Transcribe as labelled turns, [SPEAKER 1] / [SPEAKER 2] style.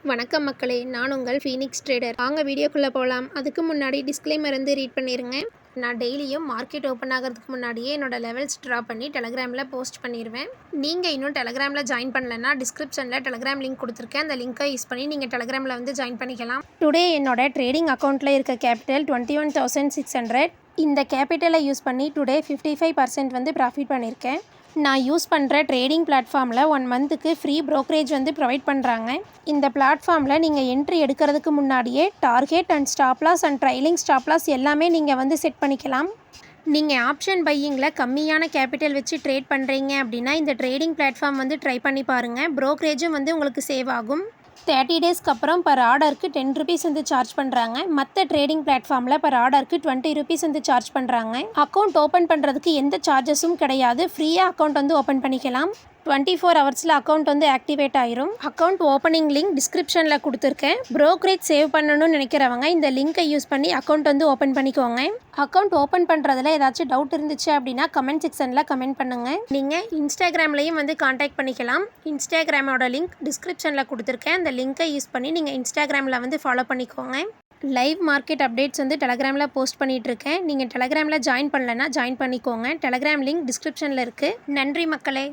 [SPEAKER 1] வணக்கம் மக்களே, நான் உங்கள் ஃபீனிக்ஸ் ட்ரேடர். வாங்க வீடியோக்குள்ளே போகலாம். அதுக்கு முன்னாடி டிஸ்க்ளைமர் ரீட் பண்ணிடுங்க. நான் டெய்லியும் மார்க்கெட் ஓப்பன் ஆகிறதுக்கு முன்னாடியே என்னோட லெவல்ஸ் ட்ரா பண்ணி டெலகிராமில் போஸ்ட் பண்ணிடுவேன். நீங்கள் இன்னும் டெலகிராமில் ஜாயின் பண்ணலன்னா டிஸ்கிரிப்ஷனில் டெலகிராம் லிங்க் கொடுத்துருக்கேன். அந்த லிங்க்கை யூஸ் பண்ணி நீங்கள் டெலகிராமில் வந்து ஜாயின் பண்ணிக்கலாம். டுடே என்னோட ட்ரேடிங் அக்கௌண்ட்டில் இருக்க கேபிட்டல் 21,600. இந்த கேபிட்டலை யூஸ் பண்ணி டுடே 55% வந்து ப்ராஃபிட் பண்ணியிருக்கேன். நான் யூஸ் பண்ணுற ட்ரேடிங் பிளாட்ஃபார்மில் 1 மந்த்துக்கு ஃப்ரீ ப்ரோக்கரேஜ் வந்து ப்ரொவைட் பண்ணுறாங்க. இந்த பிளாட்ஃபார்மில் நீங்கள் என்ட்ரி எடுக்கிறதுக்கு முன்னாடியே target and stop loss and trailing stop loss எல்லாமே நீங்கள் வந்து செட் பண்ணிக்கலாம். நீங்கள் ஆப்ஷன் பையிங்கில் கம்மியான கேபிட்டல் வச்சு ட்ரேட் பண்ணுறீங்க அப்படின்னா இந்த ட்ரேடிங் பிளாட்ஃபார்ம் வந்து ட்ரை பண்ணி பாருங்கள். ப்ரோக்கரேஜும் வந்து உங்களுக்கு சேவ் ஆகும். 30 டேஸ்க்கு அப்புறம் பர் ஆர்டருக்கு 10 ருபீஸ் வந்து சார்ஜ் பண்ணுறாங்க. மற்ற ட்ரேடிங் பிளாட்ஃபார்மில் பர் ஆர்டருக்கு 20 ருபீஸ் வந்து சார்ஜ் பண்ணுறாங்க. அக்கௌண்ட் ஓப்பன் பண்ணுறதுக்கு எந்த சார்ஜஸும் கிடையாது. ஃப்ரீயாக அக்கௌண்ட் வந்து ஓப்பன் பண்ணிக்கலாம். 24 ஹவர்ஸில் அக்கௌண்ட் வந்து ஆக்டிவேட் ஆயிரும். அக்கௌண்ட் ஓப்பனிங் லிங்க் டிஸ்கிரிப்ஷனில் கொடுத்துருக்கேன். ப்ரோக்கரேஜ் சேவ் பண்ணணும்னு நினைக்கிறவங்க இந்த லிங்க்கை யூஸ் பண்ணி அக்கௌண்ட் வந்து ஓப்பன் பண்ணிக்கோங்க. அக்கௌண்ட் ஓப்பன் பண்ணுறதுல ஏதாச்சும் டவுட் இருந்துச்சு அப்படின்னா கமெண்ட் செக்ஷனில் கமெண்ட் பண்ணுங்கள். நீங்கள் இன்ஸ்டாகிராம்லேயும் வந்து காண்டாக்ட் பண்ணிக்கலாம். இன்ஸ்டாகிராமோட லிங்க் டிஸ்கிரிப்ஷனில் கொடுத்துருக்கேன். அந்த லிங்க்கை யூஸ் பண்ணி நீங்கள் இன்ஸ்டாகிராமில் வந்து ஃபாலோ பண்ணிக்கோங்க. லைவ் மார்க்கெட் அப்டேட்ஸ் வந்து டெலகிராமில் போஸ்ட் பண்ணிகிட்ருக்கேன். நீங்கள் டெலகிராமில் ஜாயின் பண்ணலன்னா ஜாயின் பண்ணிக்கோங்க. டெலகிராம் லிங்க் டிஸ்கிரிப்ஷனில் இருக்குது. நன்றி மக்களே.